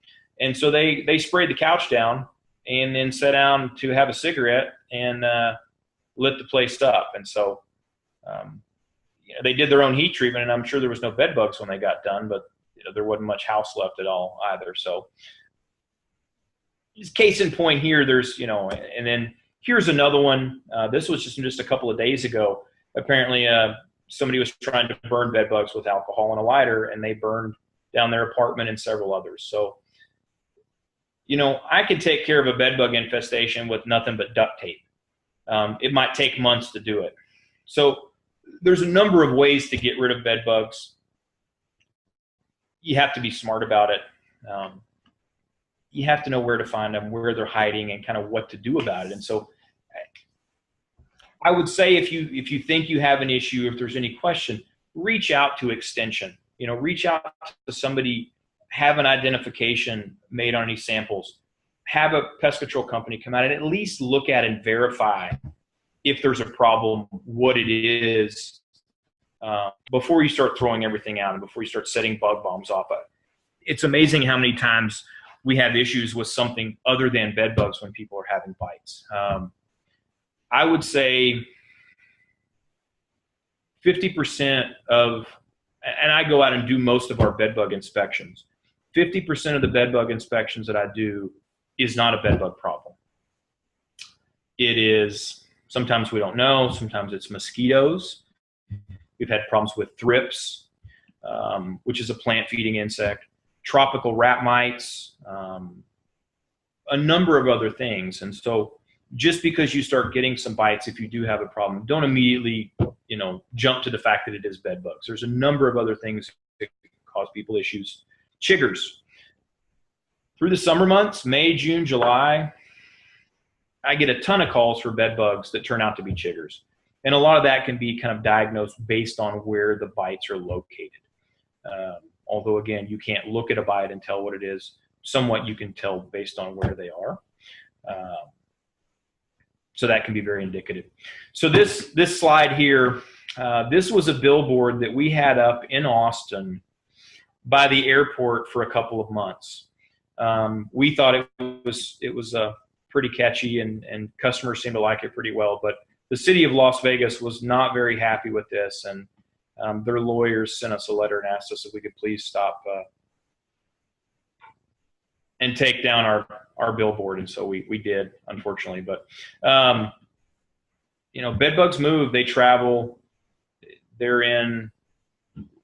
And so they sprayed the couch down and then sat down to have a cigarette and lit the place up. And so they did their own heat treatment, and I'm sure there was no bed bugs when they got done, but there wasn't much house left at all either. So case in point here, there's, and then here's another one. This was just a couple of days ago. Apparently somebody was trying to burn bed bugs with alcohol and a lighter, and they burned down their apartment and several others. So, I could take care of a bed bug infestation with nothing but duct tape. It might take months to do it. So there's a number of ways to get rid of bed bugs. You have to be smart about it. You have to know where to find them, where they're hiding, and kind of what to do about it. And so I would say if you think you have an issue, if there's any question, reach out to Extension. Reach out to somebody, have an identification made on any samples, have a pest control company come out and at least look at and verify if there's a problem, what it is, before you start throwing everything out and before you start setting bug bombs off. It's amazing how many times we have issues with something other than bed bugs when people are having bites. I would say 50% of, and I go out and do most of our bed bug inspections, 50% of the bed bug inspections that I do is not a bed bug problem. It is, sometimes we don't know, sometimes it's mosquitoes. We've had problems with thrips, which is a plant feeding insect, tropical rat mites, a number of other things. And so just because you start getting some bites, if you do have a problem, don't immediately, jump to the fact that it is bed bugs. There's a number of other things that cause people issues. Chiggers. Through the summer months, May, June, July, I get a ton of calls for bed bugs that turn out to be chiggers. And a lot of that can be kind of diagnosed based on where the bites are located. Although, again, you can't look at a bite and tell what it is. Somewhat you can tell based on where they are. So that can be very indicative. So this slide here, this was a billboard that we had up in Austin by the airport for a couple of months. We thought it was pretty catchy and customers seemed to like it pretty well, but the city of Las Vegas was not very happy with this, and their lawyers sent us a letter and asked us if we could please stop and take down our billboard. And so we did, unfortunately. But, bed bugs move, they travel, they're in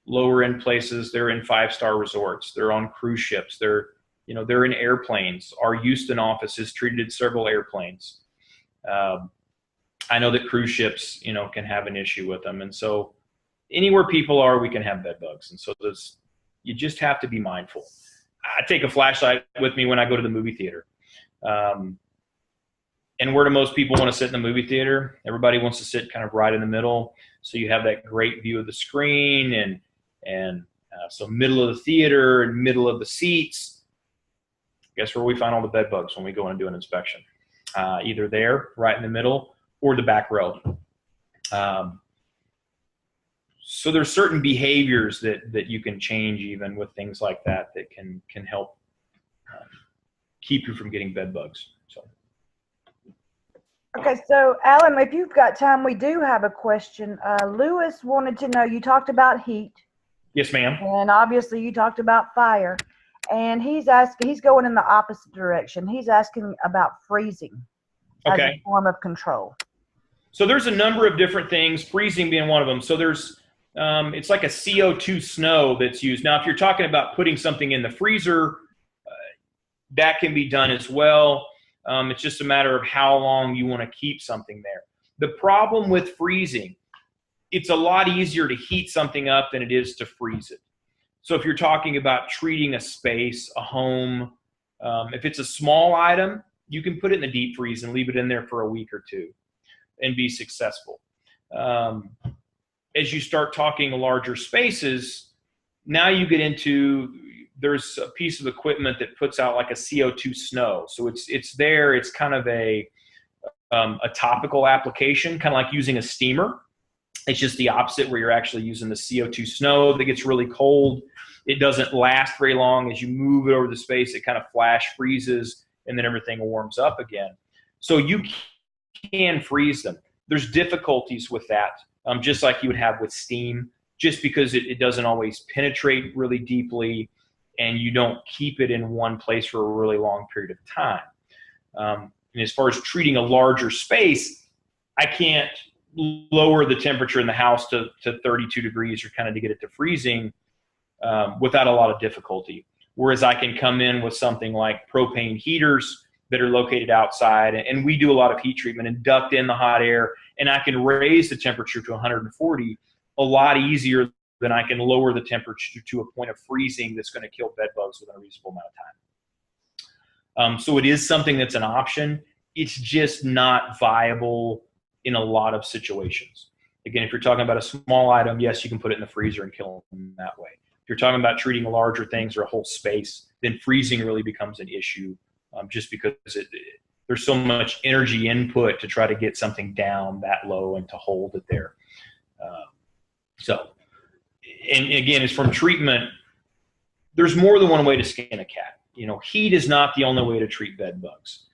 lower end places, they're in 5-star resorts, they're on cruise ships, they're in airplanes. Our Houston office has treated several airplanes. I know that cruise ships, can have an issue with them. And so anywhere people are, we can have bed bugs. And so you just have to be mindful. I take a flashlight with me when I go to the movie theater. And where do most people want to sit in the movie theater? Everybody wants to sit kind of right in the middle. So you have that great view of the screen and so middle of the theater and middle of the seats. Guess where we find all the bed bugs when we go in and do an inspection? Either there, right in the middle, or the back row. So there's certain behaviors that you can change even with things like that can help keep you from getting bed bugs. So. Okay, so Alan, if you've got time, we do have a question. Lewis wanted to know, you talked about heat. Yes, ma'am. And obviously you talked about fire. And he's going in the opposite direction. He's asking about freezing as a form of control. So there's a number of different things, freezing being one of them. So there's, it's like a CO2 snow that's used. Now, if you're talking about putting something in the freezer, that can be done as well. It's just a matter of how long you want to keep something there. The problem with freezing, it's a lot easier to heat something up than it is to freeze it. So if you're talking about treating a space, a home, if it's a small item, you can put it in the deep freeze and leave it in there for a week or two and be successful. As you start talking larger spaces, now you get into, there's a piece of equipment that puts out like a CO2 snow. So it's there, it's kind of a topical application, kind of like using a steamer. It's just the opposite, where you're actually using the CO2 snow that gets really cold. It doesn't last very long. As you move it over the space, it kind of flash freezes, and then everything warms up again. So you can freeze them. There's difficulties with that, just like you would have with steam, just because it doesn't always penetrate really deeply, and you don't keep it in one place for a really long period of time. And as far as treating a larger space, I can't lower the temperature in the house to 32 degrees or kind of to get it to freezing without a lot of difficulty. Whereas I can come in with something like propane heaters that are located outside, and we do a lot of heat treatment and duct in the hot air, and I can raise the temperature to 140 a lot easier than I can lower the temperature to a point of freezing that's going to kill bed bugs within a reasonable amount of time. So it is something that's an option. It's just not viable in a lot of situations. Again, if you're talking about a small item, yes, you can put it in the freezer and kill them that way. If you're talking about treating larger things or a whole space, then freezing really becomes an issue, just because there's so much energy input to try to get something down that low and to hold it there. And again, it's from treatment. There's more than one way to skin a cat. Heat is not the only way to treat bed bugs.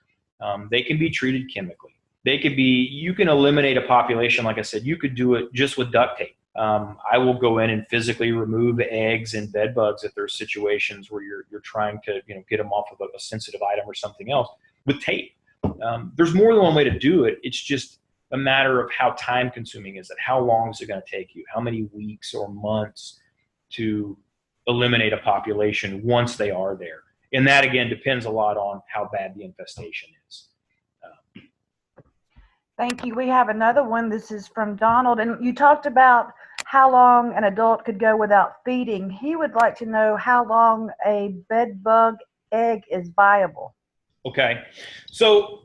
They can be treated chemically. You can eliminate a population. Like I said, you could do it just with duct tape. I will go in and physically remove eggs and bed bugs if there's situations where you're trying to get them off of a sensitive item or something else with tape. There's more than one way to do it. It's just a matter of how time consuming is it. How long is it going to take you? How many weeks or months to eliminate a population once they are there? And that, again, depends a lot on how bad the infestation is. Thank you. We have another one. This is from Donald. And you talked about how long an adult could go without feeding. He would like to know how long a bed bug egg is viable. Okay. So,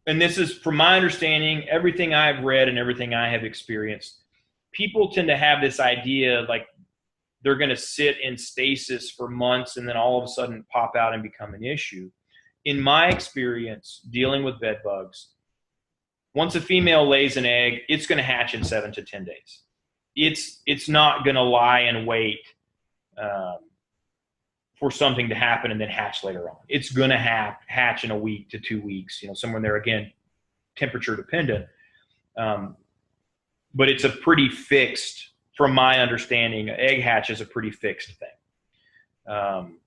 and this is from my understanding, everything I've read and everything I have experienced, people tend to have this idea like they're going to sit in stasis for months and then all of a sudden pop out and become an issue. In my experience dealing with bed bugs, once a female lays an egg, it's going to hatch in 7 to 10 days. It's not going to lie and wait for something to happen and then hatch later on. It's going to hatch in a week to 2 weeks, somewhere in there, again, temperature dependent. But it's a pretty fixed, from my understanding, egg hatch is a pretty fixed thing.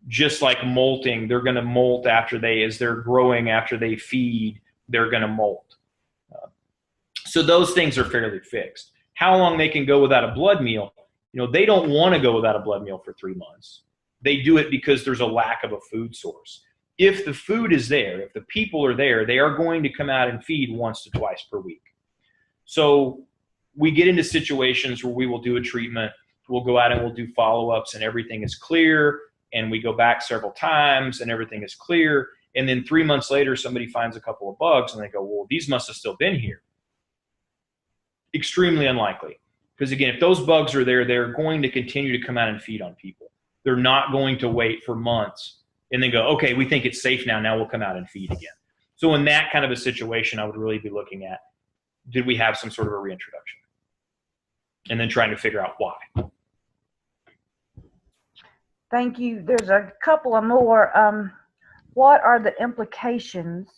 just like molting, they're going to molt as they're growing, after they feed, they're going to molt. So those things are fairly fixed. How long they can go without a blood meal, they don't want to go without a blood meal for 3 months. They do it because there's a lack of a food source. If the food is there, if the people are there, they are going to come out and feed once to twice per week. So we get into situations where we will do a treatment, we'll go out and we'll do follow-ups, and everything is clear, and we go back several times and everything is clear, and then 3 months later somebody finds a couple of bugs and they go, well, these must have still been here. Extremely unlikely, because again, if those bugs are there, they're going to continue to come out and feed on people. They're not going to wait for months and then go, okay, we think it's safe now we'll come out and feed again. So in that kind of a situation, I would really be looking at, did we have some sort of a reintroduction? And then trying to figure out why. Thank you. There's a couple of more. What are the implications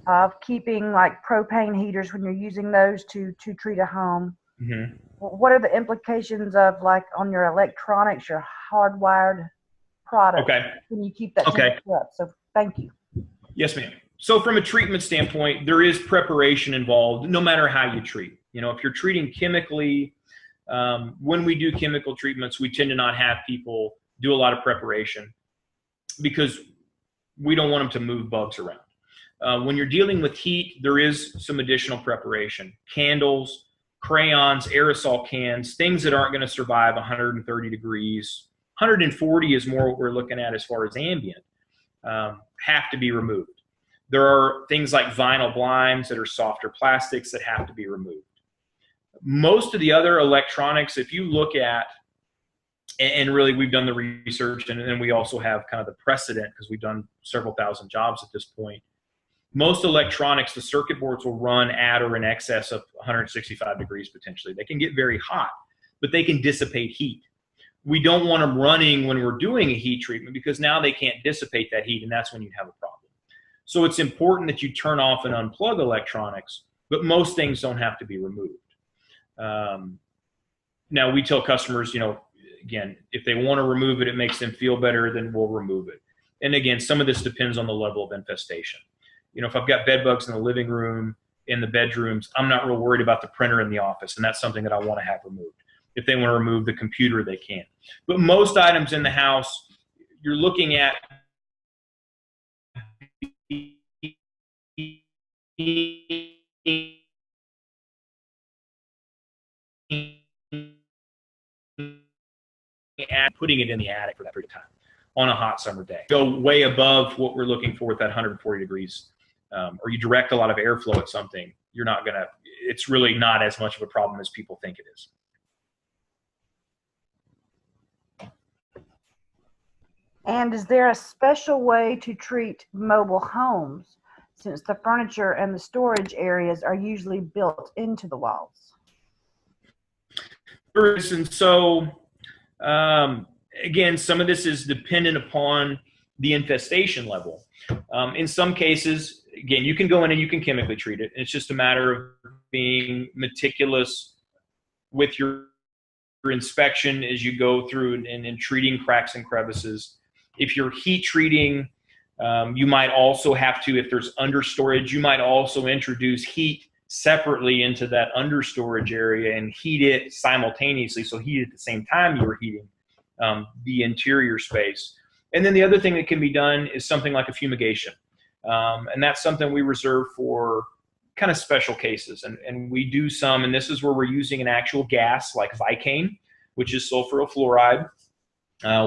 of keeping like propane heaters when you're using those to treat a home? Mm-hmm. What are the implications of like on your electronics, your hardwired product? Okay. When you keep that temperature up? So thank you. Yes, ma'am. So from a treatment standpoint, there is preparation involved no matter how you treat. If you're treating chemically, when we do chemical treatments, we tend to not have people do a lot of preparation because we don't want them to move bugs around. When you're dealing with heat, there is some additional preparation. Candles, crayons, aerosol cans, things that aren't going to survive 130 degrees. 140 is more what we're looking at as far as ambient, have to be removed. There are things like vinyl blinds that are softer plastics that have to be removed. Most of the other electronics, if you look at, and really we've done the research, and then we also have kind of the precedent because we've done several thousand jobs at this point. Most electronics, the circuit boards will run at or in excess of 165 degrees potentially. They can get very hot, but they can dissipate heat. We don't want them running when we're doing a heat treatment because now they can't dissipate that heat, and that's when you have a problem. So it's important that you turn off and unplug electronics, but most things don't have to be removed. Now we tell customers, again, if they want to remove it, it makes them feel better, then we'll remove it. And again, some of this depends on the level of infestation. If I've got bed bugs in the living room, in the bedrooms, I'm not real worried about the printer in the office, and that's something that I want to have removed. If they want to remove the computer, they can. But most items in the house, you're looking at putting it in the attic for that period of time on a hot summer day. Go way above what we're looking for with that 140 degrees, or you direct a lot of airflow at something, you're not going to, it's really not as much of a problem as people think it is. And is there a special way to treat mobile homes since the furniture and the storage areas are usually built into the walls? And so, again, some of this is dependent upon the infestation level. In some cases, again, you can go in and you can chemically treat it. It's just a matter of being meticulous with your inspection as you go through and treating cracks and crevices. If you're heat treating, you might also have to, if there's understorage, you might also introduce heat separately into that understorage area and heat it simultaneously. So heat at the same time you were heating the interior space. And then the other thing that can be done is something like a fumigation. And that's something we reserve for kind of special cases. And we do some, and this is where we're using an actual gas like Vicane, which is sulfurofluoride.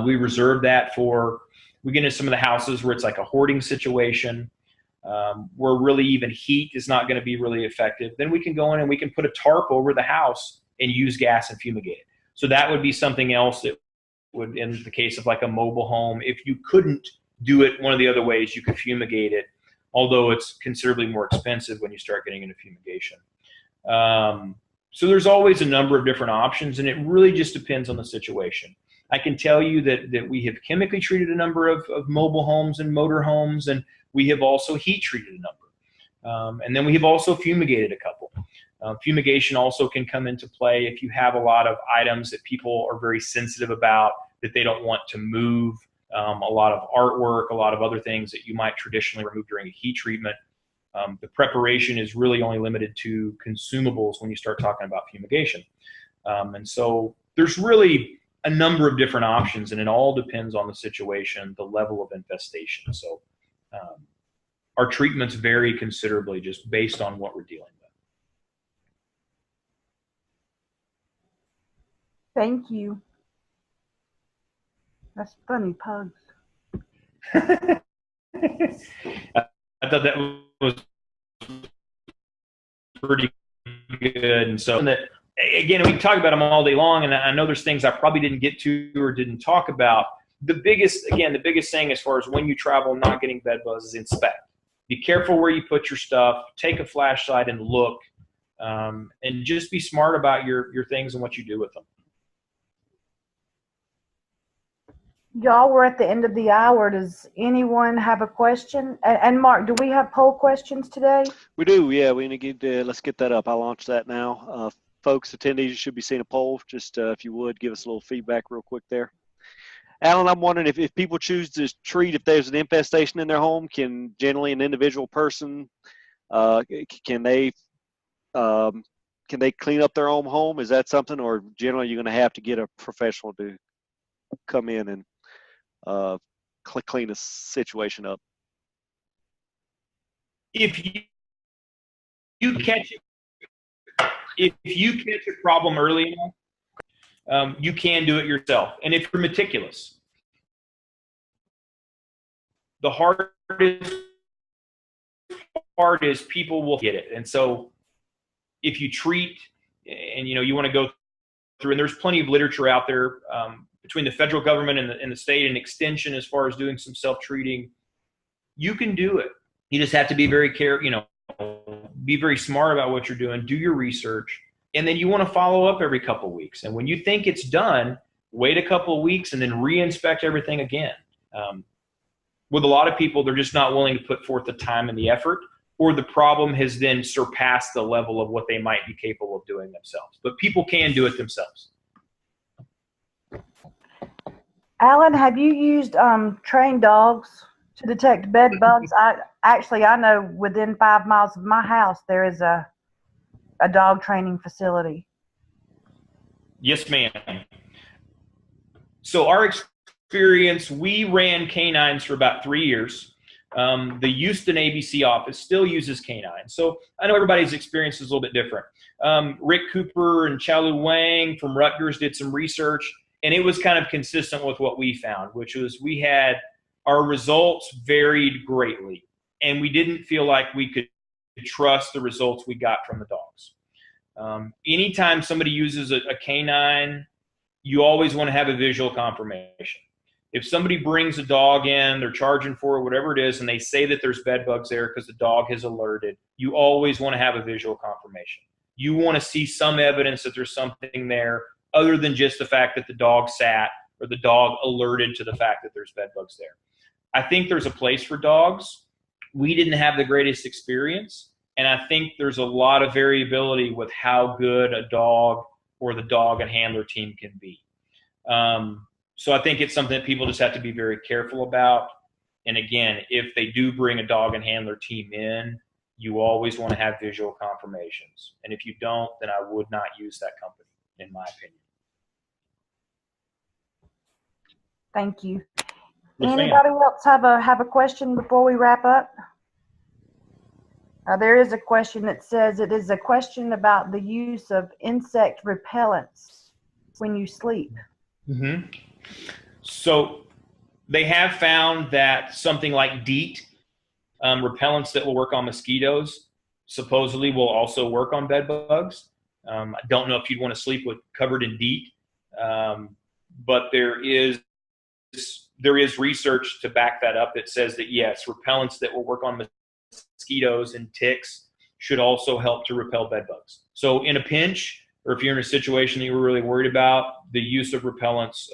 We reserve that for, we get into some of the houses where it's like a hoarding situation, where really even heat is not going to be really effective. Then we can go in and we can put a tarp over the house and use gas and fumigate it. So that would be something else that would, in the case of like a mobile home, if you couldn't do it one of the other ways, you could fumigate it, although it's considerably more expensive when you start getting into fumigation. So there's always a number of different options, and it really just depends on the situation. I can tell you that we have chemically treated a number of mobile homes and motor homes, and we have also heat treated a number. And then we have also fumigated a couple. Fumigation also can come into play if you have a lot of items that people are very sensitive about, that they don't want to move. a lot of artwork, a lot of other things that you might traditionally remove during a heat treatment. The preparation is really only limited to consumables when you start talking about fumigation. And so there's really a number of different options, and it all depends on the situation, the level of infestation. So our treatments vary considerably just based on what we're dealing with. Thank you. That's funny, pugs. I thought that was pretty good. And so that, again, we can talk about them all day long, and I know there's things I probably didn't get to or didn't talk about. The biggest thing as far as when you travel not getting bed bugs is inspect. Be careful where you put your stuff. Take a flashlight and look, and just be smart about your things and what you do with them. Y'all, we're at the end of the hour. Does anyone have a question? And Mark, do we have poll questions today? We do, yeah. We need to let's get that up. I'll launch that now. Folks, attendees, you should be seeing a poll. Just if you would, give us a little feedback real quick there. Alan, I'm wondering if people choose to treat, if there's an infestation in their home, can generally an individual person, can they clean up their own home? Is that something, or generally you're going to have to get a professional to come in and clean a situation up? If you catch a problem early enough, you can do it yourself. And if you're meticulous, the hardest part is people will get it. And so if you treat, and you want to go through, and there's plenty of literature out there between the federal government and the state and extension as far as doing some self-treating, you can do it. You just have to be very careful, be very smart about what you're doing, do your research, and then you want to follow up every couple of weeks. And when you think it's done, wait a couple of weeks and then re-inspect everything again. With a lot of people, they're just not willing to put forth the time and the effort, or the problem has then surpassed the level of what they might be capable of doing themselves. But people can do it themselves. Alan, have you used trained dogs to detect bed bugs? I know within 5 miles of my house there is a dog training facility. Yes, ma'am. So our experience, we ran canines for about 3 years. The Houston ABC office still uses canines. So I know everybody's experience is a little bit different. Rick Cooper and Chalu Wang from Rutgers did some research, and it was kind of consistent with what we found, which was our results varied greatly, and we didn't feel like we could trust the results we got from the dogs. Anytime somebody uses a canine, you always want to have a visual confirmation. If somebody brings a dog in, they're charging for it, whatever it is, and they say that there's bed bugs there because the dog has alerted, you always want to have a visual confirmation. You want to see some evidence that there's something there other than just the fact that the dog sat or the dog alerted to the fact that there's bed bugs there. I think there's a place for dogs. We didn't have the greatest experience, and I think there's a lot of variability with how good a dog or the dog and handler team can be. So I think it's something that people just have to be very careful about. And again, if they do bring a dog and handler team in, you always want to have visual confirmations. And if you don't, then I would not use that company, in my opinion. Thank you. Yes, Anybody else have a question before we wrap up? There is a question that says it is a question about the use of insect repellents when you sleep. Mm-hmm. So they have found that something like DEET, repellents that will work on mosquitoes, supposedly will also work on bed bugs. I don't know if you'd want to sleep covered in DEET, but there is research to back that up that says that yes, repellents that will work on mosquitoes and ticks should also help to repel bed bugs. So in a pinch, or if you're in a situation that you were really worried about, the use of repellents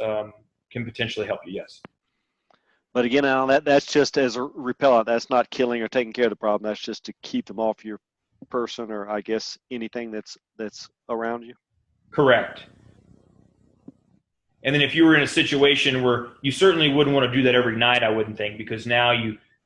can potentially help you, yes. But again, Alan, that's just as a repellent. That's not killing or taking care of the problem. That's just to keep them off your person, or I guess anything that's around you. Correct. And then if you were in a situation where you certainly wouldn't want to do that every night, I wouldn't think, because now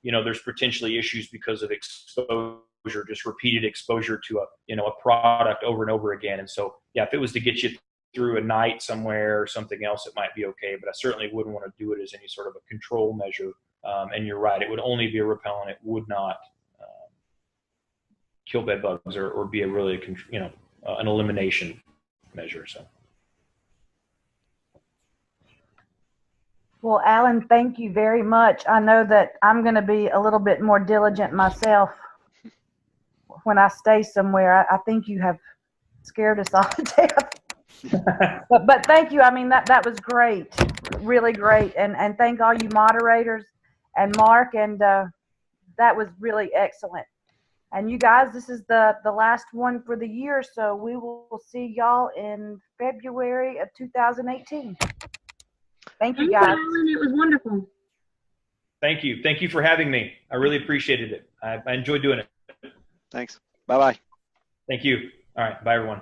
there's potentially issues because of exposure, just repeated exposure to a product over and over again. And so, yeah, if it was to get you through a night somewhere or something else, it might be okay. But I certainly wouldn't want to do it as any sort of a control measure. And you're right, it would only be a repellent. It would not kill bed bugs or be an elimination measure. So. Well, Alan, thank you very much. I know that I'm going to be a little bit more diligent myself when I stay somewhere. I think you have scared us all to death. but thank you. I mean, that was great, really great. And thank all you moderators and Mark. And that was really excellent. And you guys, this is the last one for the year. So we will see y'all in February of 2018. Thank you, guys. Alan. It was wonderful. Thank you. Thank you for having me. I really appreciated it. I enjoyed doing it. Thanks. Bye-bye. Thank you. All right. Bye, everyone.